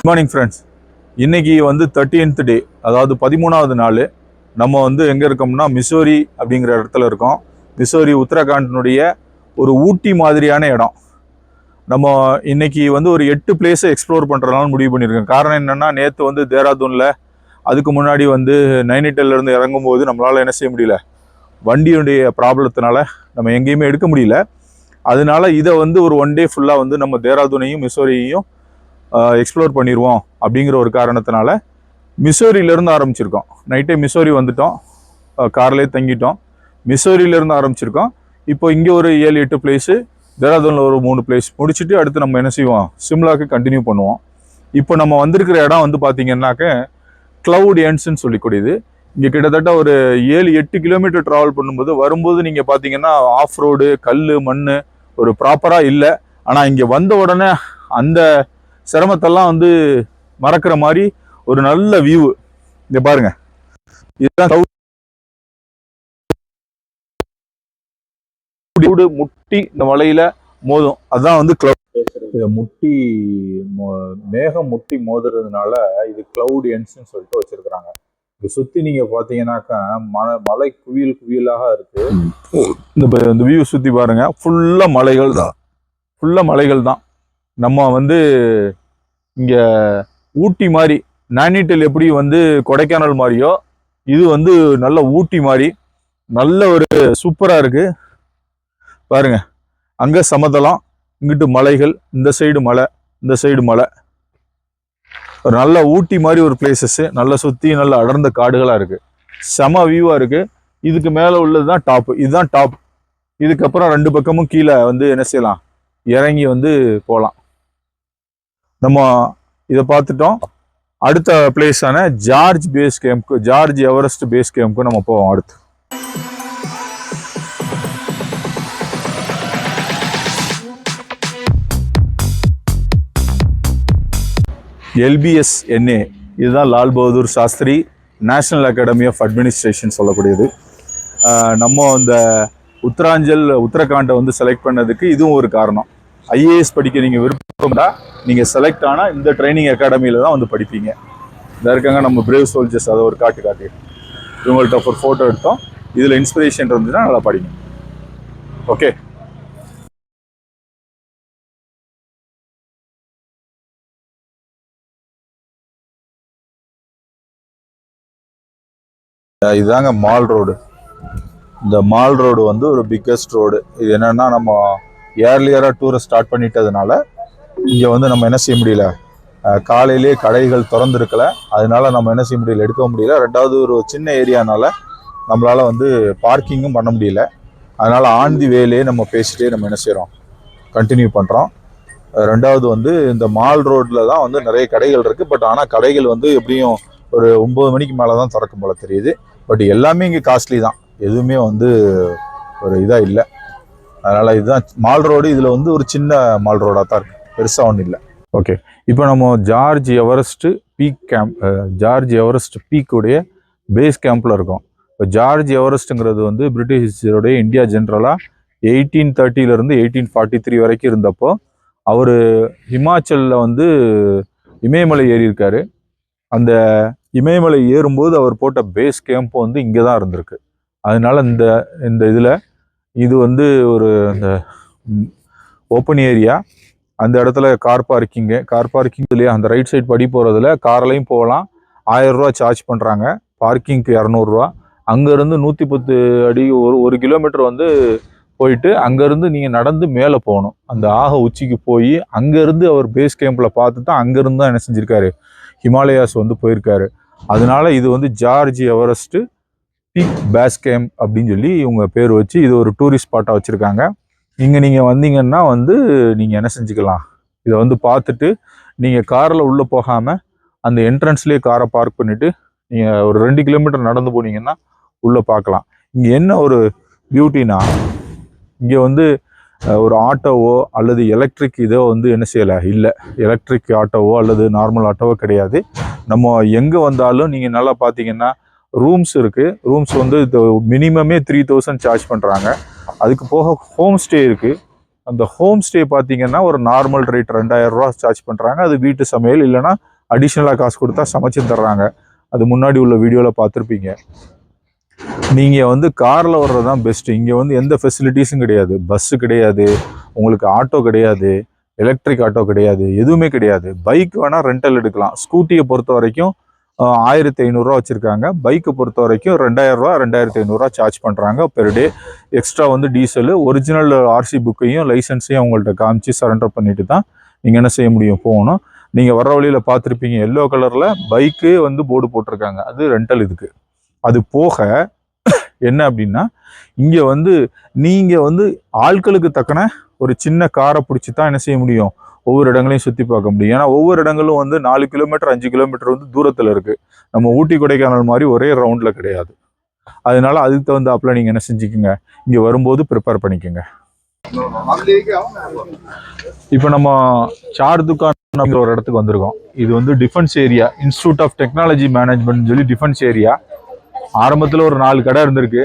Good morning friends. இன்னைக்கு வந்து 13th டே, அதாவது 13வது நாள். நம்ம வந்து எங்கே இருக்கோம்னா மிசோரி அப்படிங்கிற இடத்துல இருக்கோம். மிசோரி உத்தரகாண்டினுடைய ஒரு ஊட்டி மாதிரியான இடம். நம்ம இன்னைக்கு வந்து ஒரு 8 பிளேஸை எக்ஸ்ப்ளோர் பண்ணுறதுனால முடிவு பண்ணியிருக்கோம். காரணம் என்னென்னா, நேற்று வந்து தேராதூனில், அதுக்கு முன்னாடி வந்து நைனிட்டல்லேருந்து இறங்கும்போது நம்மளால் என்ன செய்ய முடியல, வண்டியுடைய ப்ராப்ளத்தினால நம்ம எங்கேயுமே எடுக்க முடியல. அதனால இதை வந்து ஒரு 1 டே ஃபுல்லாக வந்து நம்ம தேராதூனையும் மிசோரியையும் எக்ஸ்ப்ளோர் பண்ணிடுவோம் அப்படிங்கிற ஒரு காரணத்தினால மிசோரியிலேருந்து ஆரம்பிச்சிருக்கோம். நைட்டே மிசோரி வந்துட்டோம், கார்லேயே தங்கிட்டோம். மிசோரியிலேருந்து ஆரம்பிச்சிருக்கோம். இப்போ இங்கே ஒரு 7-8 பிளேஸு, தேராதூனில் ஒரு 3 பிளேஸ் முடிச்சுட்டு அடுத்து நம்ம என்ன செய்வோம், சிம்லாவுக்கு கண்டினியூ பண்ணுவோம். இப்போ நம்ம வந்திருக்கிற இடம் வந்து பார்த்திங்கன்னாக்க கிளவுட் எண்ட்ஸ்ன்னு சொல்லிக்கூடியது. இங்கே கிட்டத்தட்ட ஒரு 7-8 கிலோமீட்டர் ட்ராவல் பண்ணும்போது வரும்போது நீங்கள் பார்த்தீங்கன்னா ஆஃப் ரோடு, கல், மண் ஒரு ப்ராப்பராக இல்லை. ஆனால் இங்கே வந்த உடனே அந்த சிரமத்தெல்லாம் வந்து மறக்கிற மாதிரி ஒரு நல்ல வியூ. இங்க பாருங்க, இதுதான் முட்டி இந்த மலையில மோதும், அதுதான் வந்து கிளவுட். இதை முட்டி மேகம் முட்டி மோதுறதுனால இது கிளவுட் எண்ட்ஸ்ன்னு சொல்லிட்டு வச்சிருக்கிறாங்க. இதை சுத்தி நீங்க பாத்தீங்கன்னாக்கா மலை குவியல் குவியலாக இருக்கு. இந்த வியூ சுத்தி பாருங்க, ஃபுல்லா மலைகள் தான், ஃபுல்லா மலைகள் தான். நம்ம வந்து இங்க ஊட்டி மாதிரி, நைனிட்டல் எப்படி வந்து கொடைக்கானல் மாதிரியோ, இது வந்து நல்ல ஊட்டி மாதிரி நல்ல ஒரு சூப்பரா இருக்கு. பாருங்க, அங்க சமதளம், இங்கிட்டு மலைகள், இந்த சைடு மலை, இந்த சைடு மலை. ஒரு நல்ல ஊட்டி மாதிரி ஒரு பிளேசஸ், நல்ல சுத்தி நல்ல அடர்ந்த காடுகளா இருக்கு. செம வியூவா இருக்கு. இதுக்கு மேல உள்ளதுதான் டாப், இதுதான் டாப். இதுக்கப்புறம் 2 பக்கமும் கீழே வந்து என்ன செய்யலாம், இறங்கி வந்து போகலாம். நம்ம இதை பார்த்துட்டோம். அடுத்த பிளேஸான ஜார்ஜ் பேஸ் கேம்ப்க்கு, ஜார்ஜ் எவரெஸ்ட் பேஸ் கேம்ப்க்கு நம்ம போவோம். அடுத்து LBSNA, இதுதான் Lal Bahadur Shastri National Academy of Administration சொல்லக்கூடியது. நம்ம இந்த உத்தரகாண்டை வந்து செலக்ட் பண்ணதுக்கு இதுவும் ஒரு காரணம். IAS படிக்க நீங்கள் விருப்பம்னா நீங்கள் செலக்ட் ஆனால் இந்த ட்ரைனிங் அகாடமியில் தான் வந்து படிப்பீங்க. இதாக இருக்காங்க நம்ம பிரேவ் சோல்ஜர்ஸ், அதை ஒரு காட்டி இவங்கள்ட்ட ஒரு ஃபோட்டோ எடுத்தோம். இதில் இன்ஸ்பிரேஷன் இருந்துச்சுன்னா நல்லா படிங்க. ஓகே, இதுதாங்க மால் ரோடு. இந்த மால் ரோடு வந்து ஒரு பிக்கஸ்ட் ரோடு. இது என்னன்னா, நம்ம ஏர்லியராக டூரை ஸ்டார்ட் பண்ணிட்டதுனால இங்கே வந்து நம்ம என்ன செய்ய முடியல, காலையிலேயே கடைகள் திறந்துருக்கல, அதனால நம்ம என்ன செய்ய முடியல, எடுக்க முடியல. ரெண்டாவது ஒரு சின்ன ஏரியானால நம்மளால் வந்து பார்க்கிங்கும் பண்ண முடியல. அதனால் ஆன் தி வேலையே நம்ம பேசிட்டே நம்ம என்ன செய்கிறோம், கண்டினியூ பண்ணுறோம். ரெண்டாவது வந்து இந்த மால் ரோட்டில் தான் வந்து நிறைய கடைகள் இருக்குது. பட் ஆனால் கடைகள் வந்து எப்படியும் ஒரு 9 மணிக்கு மேலே தான் திறக்கும் போல தெரியுது. பட் எல்லாமே இங்கே காஸ்ட்லி தான், எதுவுமே வந்து ஒரு இதாக இல்லை. அதனால் இதுதான் மால் ரோடு. இதில் வந்து ஒரு சின்ன மால் ரோடாக தான் இருக்குது, பெருசாக ஒன்றும் இல்லை. ஓகே, இப்போ நம்ம George Everest peak camp, George Everest பீக்குடைய பேஸ் கேம்பில் இருக்கோம். இப்போ ஜார்ஜ் எவரெஸ்ட்டுங்கிறது வந்து பிரிட்டிஷோடைய இந்தியா ஜென்ரலாக 1830 1843 வரைக்கும் இருந்தப்போ அவர் ஹிமாச்சலில் வந்து இமயமலை ஏறி இருக்காரு. அந்த இமயமலை ஏறும்போது அவர் போட்ட பேஸ் கேம்ப் வந்து இங்கே தான் இருந்திருக்கு. அதனால இந்த இதில் இது வந்து ஒரு இந்த ஓப்பன் ஏரியா. அந்த இடத்துல கார் பார்க்கிங் இல்லையா, அந்த ரைட் சைட் படி போகிறதுல கார்லையும் போகலாம். 1000 ரூபா சார்ஜ் பண்ணுறாங்க, பார்க்கிங்க்கு 200 ரூபா. அங்கேருந்து 110 அடி, ஒரு கிலோமீட்டர் வந்து போயிட்டு அங்கேருந்து நீங்கள் நடந்து மேலே போகணும். அந்த உச்சிக்கு போய் அங்கேருந்து அவர் பேஸ் கேம்பில் பார்த்து தான் அங்கேருந்து தான் என்ன செஞ்சுருக்காரு, ஹிமாலயாஸ் வந்து போயிருக்காரு. அதனால இது வந்து George Everest peak base camp அப்படின்னு சொல்லி இவங்க பேர் வச்சு இது ஒரு டூரிஸ்ட் ஸ்பாட்டாக வச்சுருக்காங்க. இங்கே நீங்கள் வந்தீங்கன்னா வந்து நீங்கள் என்ன செஞ்சுக்கலாம், இதை வந்து பார்த்துட்டு நீங்கள் காரில் உள்ளே போகாமல் அந்த என்ட்ரன்ஸ்லேயே காரை பார்க் பண்ணிவிட்டு நீங்கள் ஒரு 2 கிலோமீட்டர் நடந்து போனீங்கன்னா உள்ளே பார்க்கலாம். இங்கே என்ன ஒரு பியூட்டினா, இங்கே வந்து ஒரு ஆட்டோவோ அல்லது எலக்ட்ரிக் இதோ வந்து என்ன செய்யலை, இல்லை எலக்ட்ரிக் ஆட்டோவோ அல்லது நார்மல் ஆட்டோவோ கிடையாது. நம்ம எங்கே வந்தாலும் நீங்கள் நல்லா பார்த்தீங்கன்னா ரூம்ஸ் இருக்குது. ரூம்ஸ் வந்து மினிமமே 3000 சார்ஜ் பண்ணுறாங்க. அதுக்கு போக ஹோம் ஸ்டே இருக்குது. அந்த ஹோம் ஸ்டே பார்த்தீங்கன்னா ஒரு நார்மல் ரேட் 2000 ரூபா சார்ஜ் பண்ணுறாங்க. அது வீட்டு சமையல் இல்லைன்னா அடிஷ்னலாக காசு கொடுத்தா சமைச்சு தர்றாங்க. அது முன்னாடி உள்ள வீடியோவில் பார்த்துருப்பீங்க. நீங்கள் வந்து காரில் வர்றது தான் பெஸ்ட்டு. இங்கே வந்து எந்த ஃபெசிலிட்டிஸும் கிடையாது. பஸ்ஸு கிடையாது, உங்களுக்கு ஆட்டோ கிடையாது, எலக்ட்ரிக் ஆட்டோ கிடையாது, எதுவுமே கிடையாது. பைக் வேணால் ரெண்டல் எடுக்கலாம். ஸ்கூட்டியை பொறுத்த வரைக்கும் 1500 வச்சுருக்காங்க. பைக்கை பொறுத்த வரைக்கும் 2000 2500 சார்ஜ் பண்ணுறாங்க பெர் டே. எக்ஸ்ட்ரா வந்து டீசலு, ஒரிஜினல் ஆர்சி புக்கையும் லைசன்ஸையும் அவங்கள்ட்ட காமிச்சு சரண்டர் பண்ணிட்டு தான் நீங்கள் என்ன செய்ய முடியும், போகணும். நீங்கள் வர்ற வழியில் பார்த்துருப்பீங்க, எல்லோ கலரில் பைக்கு வந்து போர்டு போட்டிருக்காங்க, அது ரெண்டல் இதுக்கு. அது போக என்ன அப்படின்னா, இங்கே வந்து நீங்கள் வந்து ஆட்களுக்கு தக்கன ஒரு சின்ன காரை பிடிச்சி தான் என்ன செய்ய முடியும், ஒவ்வொரு இடங்களையும் சுற்றி பார்க்க முடியும். ஏன்னா ஒவ்வொரு இடங்களும் வந்து 4 கிலோமீட்டர் 5 கிலோமீட்டர் வந்து தூரத்தில் இருக்குது. நம்ம ஊட்டி கொடைக்கானல் மாதிரி ஒரே ரவுண்டில் கிடையாது. அதனால அதுக்கு தகுந்தாப்புல நீங்கள் என்ன செஞ்சுக்கோங்க, இங்கே வரும்போது ப்ரிப்பேர் பண்ணிக்கோங்க. இப்போ நம்ம சார் துக்கான் ஒரு இடத்துக்கு வந்திருக்கோம். இது வந்து defence area, institute of technology management சொல்லி டிஃபென்ஸ் ஏரியா. ஆரம்பத்தில் ஒரு 4 கடை இருந்திருக்கு,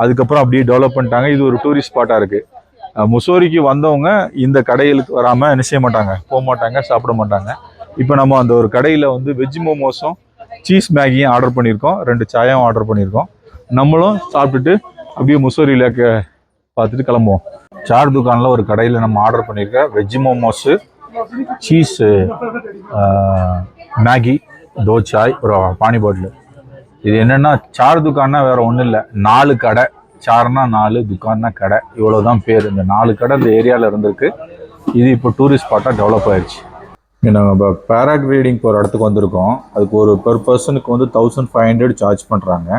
அதுக்கப்புறம் அப்படியே டெவலப் பண்ணிட்டாங்க. இது ஒரு டூரிஸ்ட் ஸ்பாட்டாக இருக்குது. முசோரிக்கு வந்தவங்க இந்த கடைகளுக்கு வராமல் என்ன செய்ய மாட்டாங்க, போக மாட்டாங்க, சாப்பிட மாட்டாங்க. இப்போ நம்ம அந்த ஒரு கடையில் வந்து வெஜ் மோமோஸும் சீஸ் மேகியும் ஆர்டர் பண்ணியிருக்கோம், 2 சாயாவும் ஆர்டர் பண்ணியிருக்கோம். நம்மளும் சாப்பிட்டுட்டு அப்படியே முசோரி லேக்கை பார்த்துட்டு கிளம்புவோம். சார் துக்கானில் ஒரு கடையில் நம்ம ஆர்டர் பண்ணியிருக்க veg momos, cheese, Maggi, 2 Sai, ஒரு பானி பாட்டில். இது என்னென்னா, சார் துக்கான்னா வேறு ஒன்றும் இல்லை, 4 கடை. சார்னா 4, துக்கான்னா கடை, இவ்வளோதான் பேர். இந்த 4 கடை இந்த ஏரியாவில் இருந்திருக்கு. இது இப்போ டூரிஸ்ட் ஸ்பாட்டாக டெவலப் ஆயிடுச்சு. இங்கே நாங்கள் இப்போ பேராகிளைடிங் போகிற இடத்துக்கு வந்திருக்கோம். அதுக்கு ஒரு பெர் பர்சனுக்கு வந்து 1500 சார்ஜ் பண்ணுறாங்க.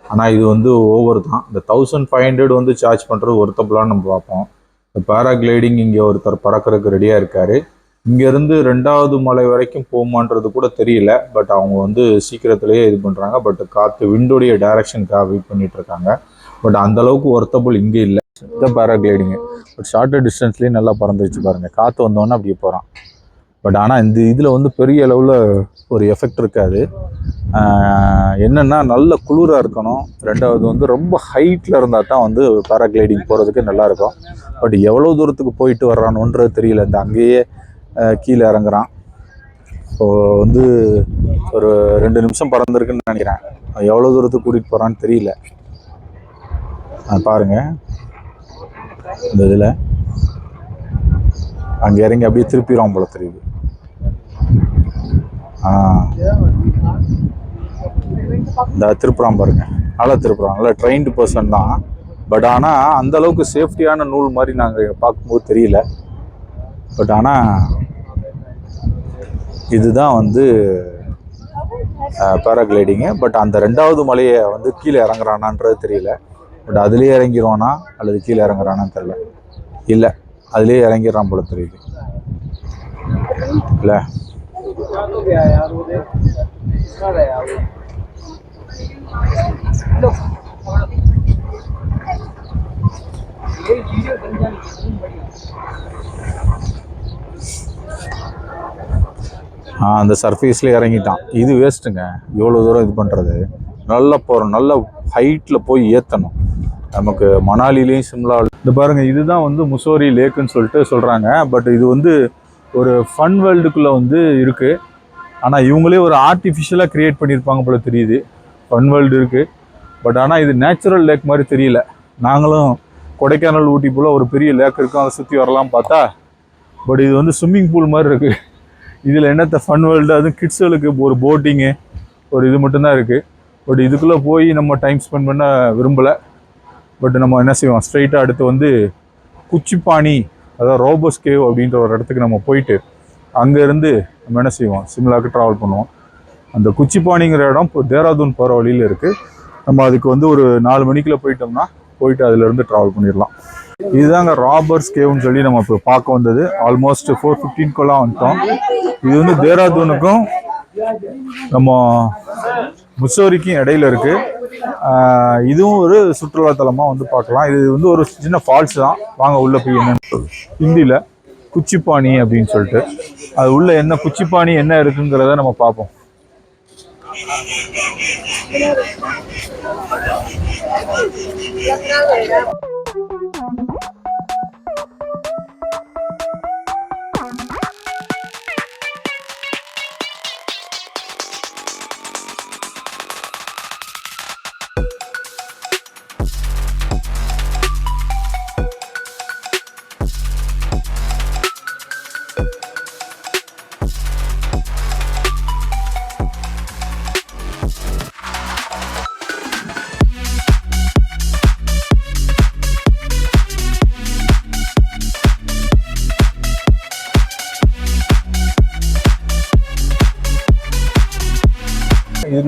ஆனால் இது வந்து ஓவர் தான். இந்த 1500 வந்து சார்ஜ் பண்ணுறது ஒருத்தப்பலான்னு நம்ம பார்ப்போம். இந்த பேராகிளைடிங் இங்கே ஒருத்தர் பறக்கிறதுக்கு ரெடியாக இருக்கார். இங்கேருந்து 2வது மலை வரைக்கும் போகுமான்றது கூட தெரியல. பட் அவங்க வந்து சீக்கிரத்துலேயே இது பண்ணுறாங்க. பட் காற்று விண்டோடைய டைரக்ஷனுக்காக வெயிட் பண்ணிகிட்டு இருக்காங்க. பட் அந்தளவுக்கு ஒர்த்தபுள் இங்கே இல்லை. இந்த பேராகிளைடிங்கு பட் ஷார்ட்டர் டிஸ்டன்ஸ்லேயே நல்லா பறந்துருச்சு பாருங்கள். காற்று வந்தோன்னே அப்படியே போகிறான். பட் ஆனால் இந்த இதில் வந்து பெரிய அளவில் ஒரு எஃபெக்ட் இருக்காது. என்னென்னா நல்ல குளிராக இருக்கணும். 2வது வந்து ரொம்ப ஹைட்டில் இருந்தால் தான் வந்து பேராகிளைடிங் போகிறதுக்கு நல்லாயிருக்கும். பட் எவ்வளோ தூரத்துக்கு போயிட்டு வர்றானுன்றது தெரியல. இந்த அங்கேயே கீழே இறங்குறான். ஸோ வந்து ஒரு 2 நிமிஷம் பறந்துருக்குன்னு நினைக்கிறேன். எவ்வளோ தூரத்துக்கு கூட்டிகிட்டு போகிறான்னு தெரியல. பாருங்கள், இந்த இதில் அங்கே இறங்கி அப்படியே திருப்பிடுவோம் போல தெரியுது. இந்த திருப்புறான் பாருங்க, நல்லா திருப்புறான். நல்லா ட்ரெயின்டு பர்சன் தான். பட் ஆனால் அந்தளவுக்கு சேஃப்டியான நூல் மாதிரி நாங்கள் பார்க்கும்போது தெரியல. பட் ஆனால் இதுதான் வந்து பேராகிளைடிங்கு. பட் அந்த 2வது மலையை வந்து கீழே இறங்குறானான்றது தெரியல. பட் அதுலேயே இறங்கிடுவானா அல்லது கீழே இறங்குறானான்னு தெரியல. இல்லை, அதுலேயே இறங்கிடுறான் போல தெரியுது. இல்லை, அந்த சர்ஃபேஸில் இறங்கிட்டான். இது வேஸ்ட்டுங்க, இவ்வளோ தூரம் இது பண்ணுறது. நல்லா போகிறோம், நல்ல ஹைட்டில் போய் ஏற்றணும். நமக்கு மணாலிலையும் சிம்லாவில் இந்த பாருங்கள், இதுதான் வந்து முசோரி லேக்குன்னு சொல்லிட்டு சொல்கிறாங்க. பட் இது வந்து ஒரு ஃபன் வேர்ல்டுக்குள்ளே வந்து இருக்குது. ஆனால் இவங்களே ஒரு ஆர்டிஃபிஷியலாக க்ரியேட் பண்ணியிருப்பாங்க போல தெரியுது. ஃபன் வேர்ல்டு இருக்குது. பட் ஆனால் இது நேச்சுரல் லேக் மாதிரி தெரியல. நாங்களும் கொடைக்கானல் ஊட்டி போல் ஒரு பெரிய லேக் இருக்கும், அதை சுற்றி வரலாம் பார்த்தா பட் இது வந்து ஸ்விம்மிங் பூல் மாதிரி இருக்குது. இதில் என்னத்த ஃபன் வேர்ல்டு, அதுவும் கிட்ஸுகளுக்கு ஒரு போட்டிங்கு ஒரு இது மட்டும்தான் இருக்குது. பட் இதுக்குள்ளே போய் நம்ம டைம் ஸ்பெண்ட் பண்ண விரும்பலை. பட் நம்ம என்ன செய்வோம், ஸ்ட்ரைட்டாக அடுத்து வந்து குச்சிப்பானி, அதாவது ரோபோஸ் கேவ் அப்படின்ற ஒரு இடத்துக்கு நம்ம போயிட்டு அங்கேருந்து நம்ம என்ன செய்வோம், சிம்லாவுக்கு ட்ராவல் பண்ணுவோம். அந்த குச்சிப்பானிங்கிற இடம் இப்போ தேராதூன் போகிற வழியில் இருக்குது. நம்ம அதுக்கு வந்து ஒரு 4 மணிக்குள்ளே போயிட்டோம்னா போயிட்டு அதிலேருந்து ட்ராவல் பண்ணிடலாம். இதுதாங்க ராபர்ஸ் கேவ்னு சொல்லி நம்ம இப்போ பார்க்க வந்தது. ஆல்மோஸ்ட் 4:15 வந்துட்டோம். இது வந்து தேராதூனுக்கும் நம்ம முசோரிக்கும் இடையில இருக்குது. இதுவும் ஒரு சுற்றுலாத்தலமாக வந்து பார்க்கலாம். இது வந்து ஒரு சின்ன ஃபால்ஸ் தான். வாங்க உள்ளே போய் என்னன்னு ஹிந்தியில் குச்சிப்பானி அப்படின்னு சொல்லிட்டு அது உள்ள என்ன குச்சிப்பானி என்ன இருக்குங்கிறத நம்ம பார்ப்போம்.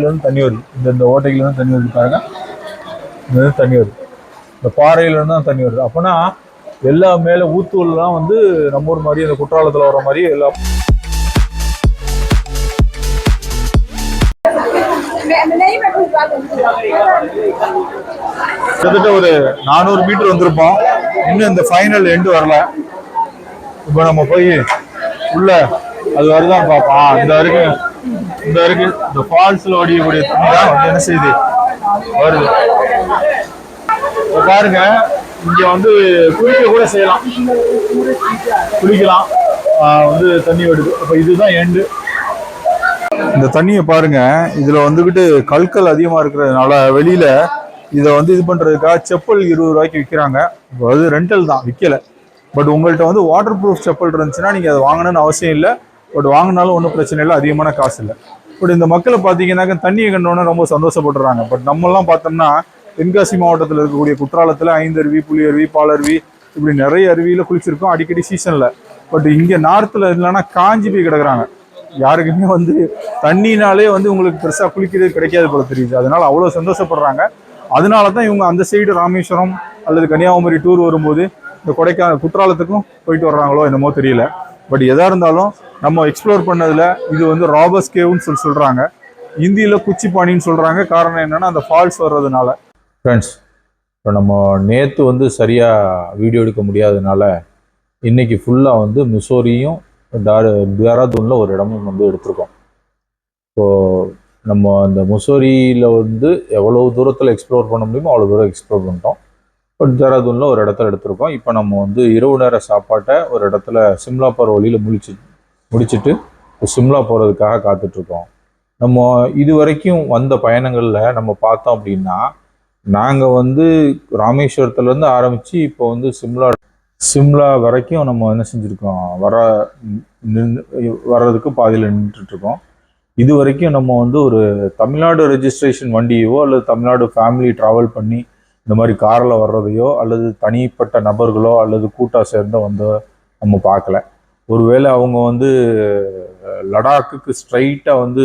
இதுலேருந்து தண்ணி வருது, இந்த ஓட்டையிலேருந்து தண்ணி வருது பாருங்க, இதுலேருந்து தண்ணி வருது, இந்த பாறையிலேருந்து தான் தண்ணி வருது. அப்போனா எல்லா மேலே ஊத்தூர்லாம் வந்து நம்ம ஊர் மாதிரி அந்த குற்றாலத்தில் வர மாதிரி எல்லாம் கிட்டத்தட்ட ஒரு 400 மீட்டர் வந்திருப்போம். இன்னும் இந்த ஃபைனல் எண்டு வரல. இப்போ நம்ம போய் உள்ள அது வருதான் பார்ப்போம். இந்த இருக்கு இந்த ஃபால்ஸ்ல ஓடியக்கூடிய தண்ணி தான் வந்து என்ன செய்யுது வருது. இப்போ பாருங்க, இங்க வந்து குளிக்க கூட செய்யலாம், குளிக்கலாம், வந்து தண்ணி வருது. அப்போ இதுதான் எண்டு. இந்த தண்ணியை பாருங்க, இதுல வந்துகிட்டு கல்கள் அதிகமா இருக்கிறதுனால வெளியில இதை வந்து இது பண்றதுக்காக செப்பல் 20 ரூபாய்க்கு விற்கிறாங்க. அது ரெண்டல் தான், விற்கல. பட் உங்கள்கிட்ட வந்து வாட்டர் ப்ரூஃப் செப்பல் இருந்துச்சுன்னா நீங்க அதை வாங்கணும்னு அவசியம் இல்லை. பட் வாங்கினாலும் ஒன்றும் பிரச்சனை இல்லை, அதிகமான காசு இல்லை. பட் இந்த மக்களை பார்த்தீங்கன்னாக்க தண்ணியை கண்டோன்னே ரொம்ப சந்தோஷப்படுறாங்க. பட் நம்மெல்லாம் பார்த்தோம்னா தென்காசி மாவட்டத்தில் இருக்கக்கூடிய குற்றாலத்தில் 5 அருவி, புலியருவி, பாலருவி, இப்படி நிறைய அருவியில் குளிச்சிருக்கோம் அடிக்கடி சீசனில். பட் இங்கே நார்த்தில் இல்லைன்னா காஞ்சி போய் கிடக்குறாங்க. யாருக்குமே வந்து தண்ணினாலே வந்து உங்களுக்கு பெருசாக குளிக்கிறது கிடைக்காது போல தெரியுது. அதனால அவ்வளோ சந்தோஷப்படுறாங்க. அதனால தான் இவங்க அந்த சைடு ராமேஸ்வரம் அல்லது கன்னியாகுமரி டூர் வரும்போது இந்த குற்றாலத்துக்கும் போயிட்டு வர்றாங்களோ என்னமோ தெரியல. பட் எதா இருந்தாலும் நம்ம எக்ஸ்ப்ளோர் பண்ணதுல இது வந்து ராபர்ஸ் கேவ்னு சொல்றாங்க, இந்தியில் குச்சிப்பானின்னு சொல்றாங்க. காரணம் என்னன்னா அந்த ஃபால்ஸ் வர்றதுனால. ஃப்ரெண்ட்ஸ், இப்போ நம்ம நேற்று வந்து சரியாக வீடியோ எடுக்க முடியாததுனால இன்னைக்கு ஃபுல்லாக வந்து முசோரியும் தேராதூனில் ஒரு இடமும் வந்து எடுத்திருக்கோம். இப்போது நம்ம அந்த முசோரியில் வந்து எவ்வளோ தூரத்தில் எக்ஸ்ப்ளோர் பண்ண முடியுமோ அவ்வளோ தூரம் எக்ஸ்ப்ளோர் பண்ணிட்டோம். பட் தேராதூனில் ஒரு இடத்துல எடுத்திருக்கோம். இப்போ நம்ம வந்து இரவு நேர சாப்பாட்டை ஒரு இடத்துல சிம்லா போகிற வழியில் முடிச்சுட்டு சிம்லா போகிறதுக்காக காத்துட்ருக்கோம். நம்ம இது வரைக்கும் வந்த பயணங்களில் நம்ம பார்த்தோம் அப்படின்னா, நாங்கள் வந்து ராமேஸ்வரத்துலேருந்து ஆரம்பித்து இப்போ வந்து சிம்லா வரைக்கும் நம்ம என்ன செஞ்சுருக்கோம், வர்றதுக்கு பாதியில் நின்றுட்டுருக்கோம். இது வரைக்கும் நம்ம வந்து ஒரு தமிழ்நாடு ரெஜிஸ்ட்ரேஷன் வண்டியோ அல்லது தமிழ்நாடு ஃபேமிலி ட்ராவல் பண்ணி இந்த மாதிரி காரில் வர்றதையோ அல்லது தனிப்பட்ட நபர்களோ அல்லது கூட்டாக சேர்ந்த வந்து நம்ம பார்க்கல. ஒருவேளை அவங்க வந்து லடாக்குக்கு ஸ்ட்ரைட்டாக வந்து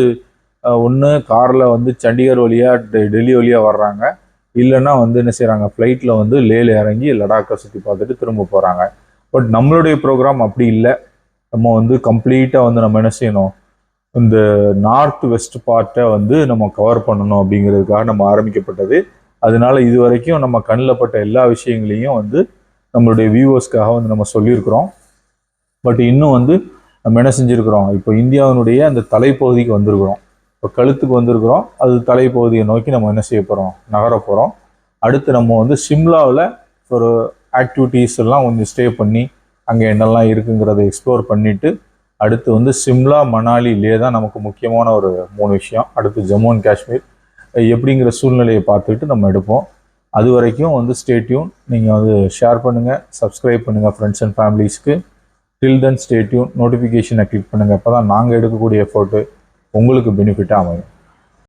ஒன்று காரில் வந்து சண்டிகர் வழியாக டெல்லி வழியாக வர்றாங்க, இல்லைன்னா வந்து என்ன செய்கிறாங்க, ஃப்ளைட்டில் வந்து லேல இறங்கி லடாக்கை சுற்றி பார்த்துட்டு திரும்ப போகிறாங்க. பட் நம்மளுடைய ப்ரோக்ராம் அப்படி இல்லை. நம்ம வந்து கம்ப்ளீட்டாக வந்து நம்ம என்ன செய்யணும், இந்த நார்த் வெஸ்ட் பார்ட்டை வந்து நம்ம கவர் பண்ணணும் அப்படிங்கிறதுக்காக நம்ம ஆரம்பிக்கப்பட்டது. அதனால இது வரைக்கும் நம்ம கண்ணில் பட்ட எல்லா விஷயங்களையும் வந்து நம்மளுடைய வியூவர்ஸ்க்காக வந்து நம்ம சொல்லியிருக்கிறோம். பட் இன்னும் வந்து நம்ம என்ன செஞ்சுருக்கிறோம், இப்போ இந்தியாவினுடைய அந்த தலைப்பகுதிக்கு வந்திருக்கிறோம். இப்போ கழுத்துக்கு வந்திருக்கிறோம், அது தலைப்பகுதியை நோக்கி நம்ம என்ன செய்ய போகிறோம், நகர போகிறோம். அடுத்து நம்ம வந்து சிம்லாவில் ஒரு ஆக்டிவிட்டீஸ் எல்லாம் கொஞ்சம் ஸ்டே பண்ணி அங்கே என்னெல்லாம் இருக்குங்கிறத எக்ஸ்ப்ளோர் பண்ணிவிட்டு அடுத்து வந்து சிம்லா, மணாலி, லே தான் நமக்கு முக்கியமான ஒரு 3 விஷயம். அடுத்து ஜம்மு அண்ட் காஷ்மீர் எப்படிங்கிற சூழ்நிலையை பார்த்துக்கிட்டு நம்ம எடுப்போம். அது வரைக்கும் வந்து ஸ்டே டியூன். நீங்கள் வந்து ஷேர் பண்ணுங்கள், சப்ஸ்கிரைப் பண்ணுங்கள் ஃப்ரெண்ட்ஸ் அண்ட் ஃபேமிலிஸ்க்கு. டில் தென் ஸ்டே டியூன், நோட்டிஃபிகேஷனை கிளிக் பண்ணுங்கள். அப்போ தான் நாங்கள் எடுக்கக்கூடிய எஃபோர்ட்டு உங்களுக்கு பெனிஃபிட்டாக அமையும்.